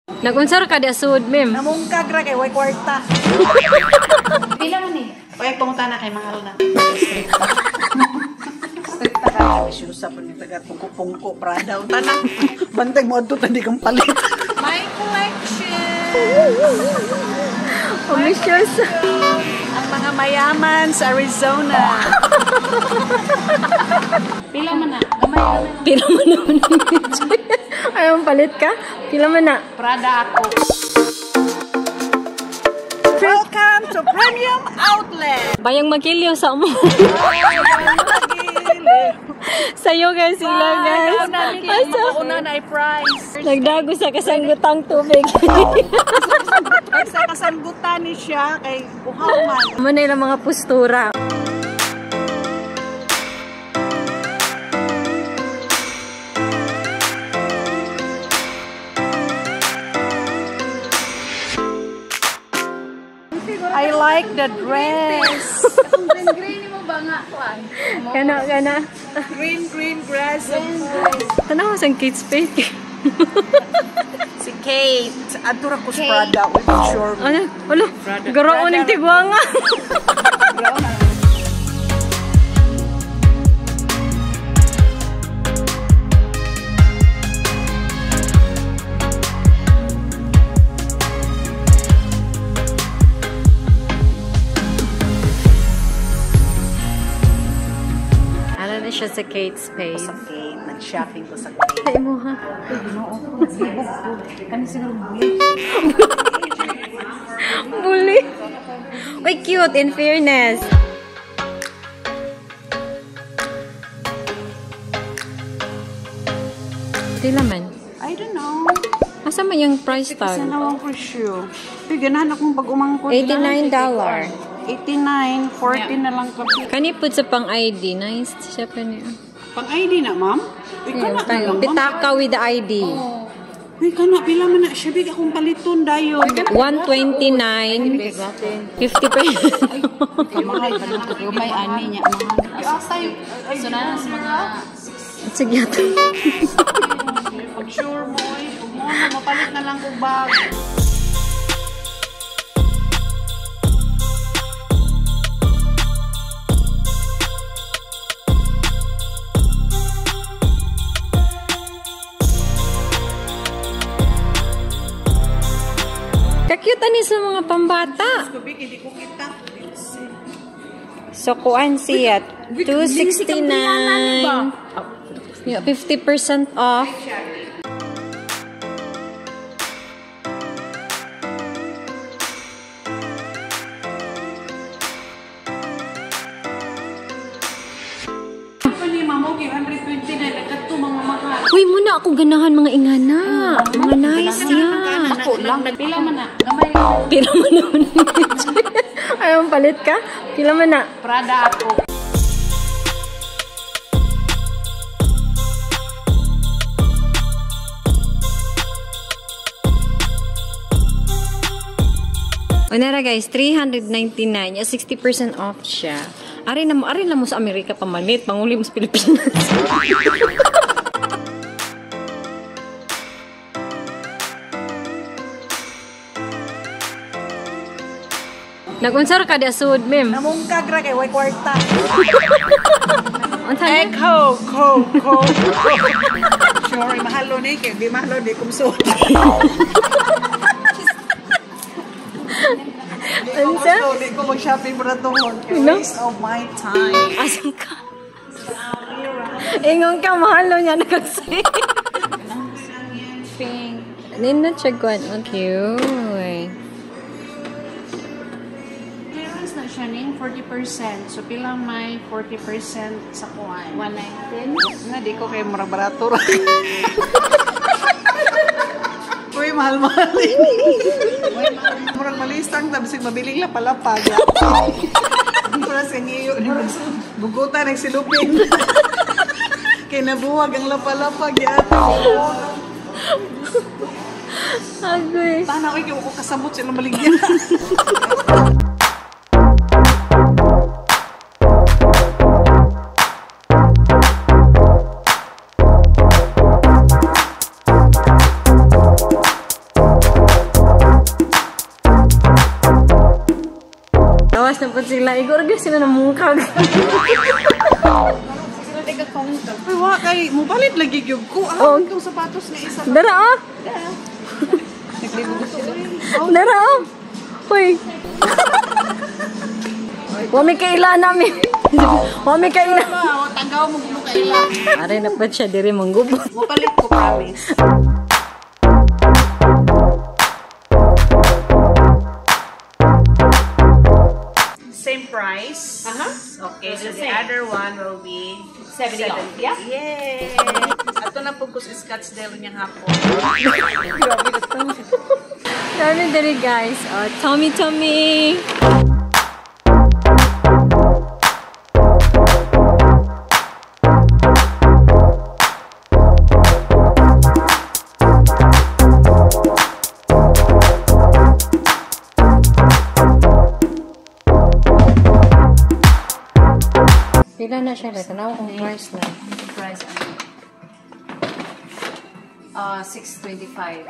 Nagunsar ka di asud, ma'am. Namungkag ra kay way kwarta. Pila man eh. Oy, pumunta na kay mahal na. Strikta ka. Isusa po ni taga pungko-pungko, Prada. Tanang, bantay mo ito, tadi kang palit. My collection! Ambitious. Ang mga mayaman sa Arizona. Pila man na. Gamay. Pila man naman. Ayaw palit ka? Pila man na. Prada ako. Welcome to Premium Outlet. Bayang magiliw sa mo. Sayo guys sila guys. Una na i-price. Nagdago sa kasanggutang tubig. Ay, sa kasangutan ni siya kay Buhaman. Muna yung mga postura. I like the dress. Green mo ba nga kwan? Kana. Green dress. Tanaw sang Kate Spade. Si Kate. Adura ko sa Prada. With sure. Ano? Garaon ng tigwanga. Ano na siya sa Kate Spade? Sa Kate. Nag-shopping ko sa Kate. Ay mo ha? Kani siguro buli. Bully. Uy, cute in fairness. Tila man. I don't know. Asa man yung price tag? Kasi nawang presyo. Uy, ganahan akong pag-umangkot. $89. 89, 14 na lang kasi. Kani pud sa pang ID. Nice siya pa niya. Pang ID na, ma'am? Uy, kana na lang, ma'am. Pitaka with the ID. Uy, kana, pila man na. Siya, big akong paliton, dayon. 129. 50 pesos. Kamay ani niya. So na sa mga Sige ito. Pag sure mo, huwag mo na, mapalit na lang kong bag. Kakute ani sa mga pambata. Kubik, hindi ko kita. So, kuan siya. 269. Yeah, 50% off. Ako ni Mamo, 120 na nagkato mga mahal. Uy, muna ako ganahan mga ingana. Mga nice yan. ako lang. Pila man na. Gamay. Pila man naman. Ayaw palit ka? Pila man na. Prada ako. Unara guys, 399. 60% off siya. Ari na mo sa Amerika pamanit. Panguli mo sa Pilipinas. Nagunsar ka di asud, ma'am. Namungkag ra kay way kwarta. Unsa Coke. Sure, mahalo ni kay di mahalo di kumsud. Unsa? Di ko mag-shopping para tuhon. No? Waste of my time. Asan ka? Ingon ka, mahalo niya nag-say. Pink. Nina chagwan. Okay. Clearance na siya ning 40%. So pila may 40% sa kuan? 119. Na di ko kay mura barato ra. Uy, mahal-mahal. Murang malistang tabisig mabiling lapalapag. Mura sa niyo. Bugutan ng silupin. Kay nabuwag ang lapalapag. Agoy. Tanaw ay ko kasabot sila maligyan. po sila. Igor guys sila namungkag. Sila taga-counter. Ay, wa kay mo palit lagi gyud ko. Oh. Itong sapatos na isa. Dara oh. Dara oh. Hoy. Wami kaila namin. Wami kaila. Tagaw mo gulo kaila. Are na pa siya diri manggubot. Mo palit ko promise. Same price. Okay, so the other one will be 70 off. Yeah? Yay! Ato na po ko sa Scottsdale niyang hapon. Dami diri guys. Oh, Tommy Tommy. Pila na siya, tanaw kung price na. Price, 625.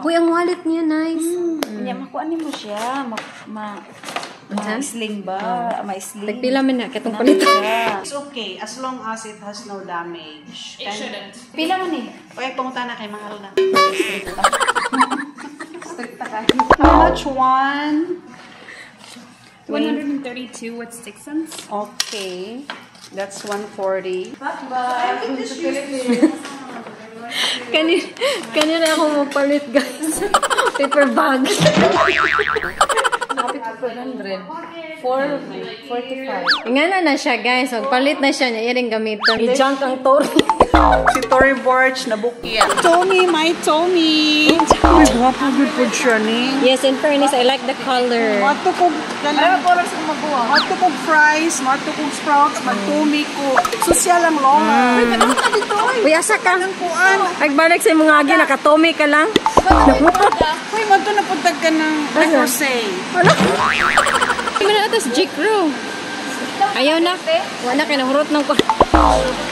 Uy, ang wallet niya, nice. Kanya, makuha mo siya. Ma-sling ba? Ma-sling. Nagpila man na, katong palitan. It's okay as long as it has no damage. It shouldn't. Pila man eh. Uy, pumunta na kay mahal na. Strict ka. How much one? 132 with 6 cents. Okay. That's 140. Kanina ako mapalit, guys. Paper bag. Kapit ko 400. 445. Ingana na siya, guys. Magpalit na siya niya. Iring gamitan. I-junk ang Tori. Si Tory Borch na bukia. Tommy, my Tommy. Uy, guwapo good po siya ni. Yes, in fairness, I like the color. Mato kong galang. Mato kong fries, mato kong sprouts, matumi ko. Sosyal ang lola. Uy, tanong ka dito. Uy, asa ka? Kuan. Nagbalik sa mga agi, nakatomi ka lang. Uy, mato na puntag ka ng Lecorsay. Ano? Hindi na atas J.Crew. Ayaw na. Wala ka na, hurot ng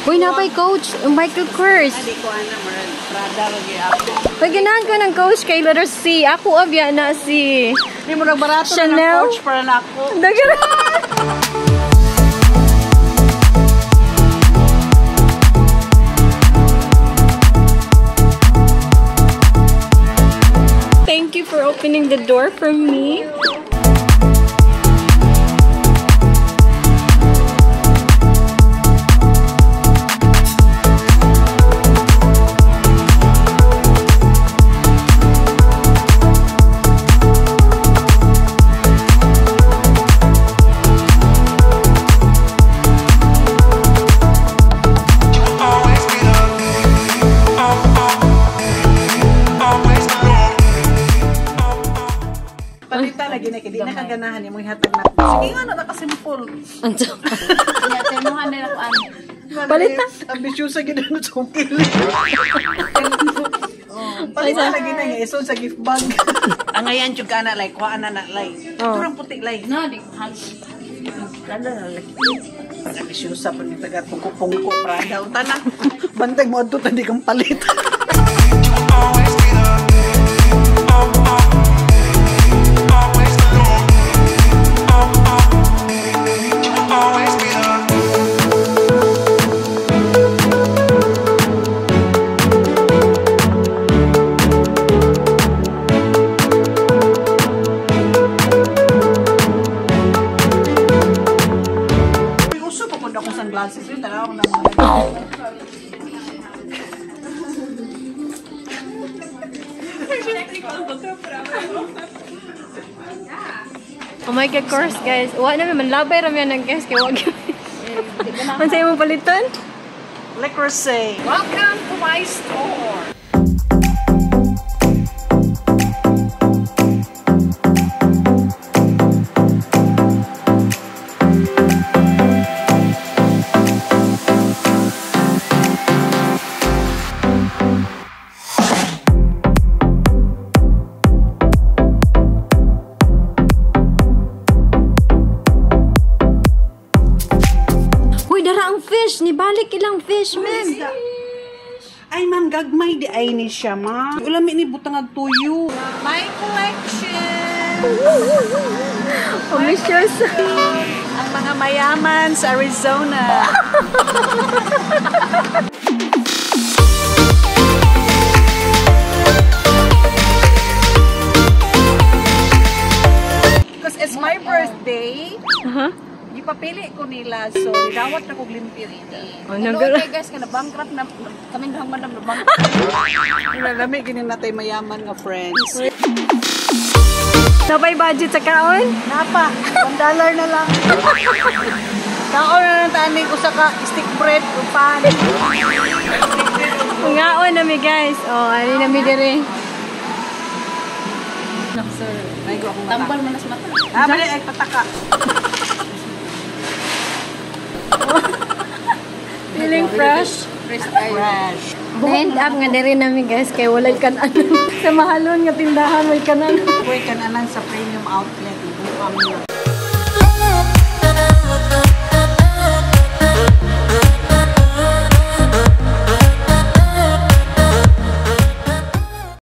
Uy, napay coach. Michael Kors. Hindi ko ana, maran. Prada lagi ako. Paginahan ko ng coach kay letter C. Ako abya na si Hindi mo nagbarato na ng Chanel. coach para na ako. Dagan. Thank you for opening the door for me. Palita lagi na kaya di nakaganahan yung mga hatag natin. Sige nga na nakasimple. Anto. Kanya, temuhan nila ko ano. Palita. Ambisyosa gina no sa kili. Palita lagi na nga iso sa gift bag. Ang ayan jud kana like kuha na like. Turang puti like. No, di ko Kada na like. Ambisyosa pa ni taga pungko prada utana. Bantay mo adto tadi kang palit. Sunglasses yun, talaga ako naman. Oh my God, course guys. Wa na man labay ra man ang guys kay wag. Ano sa'yo mo palitan? Lecorsay. welcome to my store. Fish, nibalik ilang fish, ma'am. Ay, ma'am, gagmay di ay ni siya, ma'am. Ulami ni butang ag tuyo. My collection! Ambitious. Ang mga mayaman sa Arizona. Because it's my birthday, ipapili ko nila. So, nidawat na kong limpyo ini. Oh, Hello, okay guys, kana bankrupt na kaming hangman na bankrupt. Nalami, ganyan natin mayaman nga friends. Sabay budget sa kaon? Napa, $1 na lang. Kaon na lang tani ko sa stick bread o pan. Ngaon na mi guys. Oh, ali na mi dire. Sir, may go akong Tambal man na sa mata. Mali, ay pataka. Feeling fresh. Fresh tayo. Fresh. End up nga dire na mi guys kay walay kanan. Sa mahalon nga tindahan may kanan. Uy, kananan sa premium outlet. Bukam niya.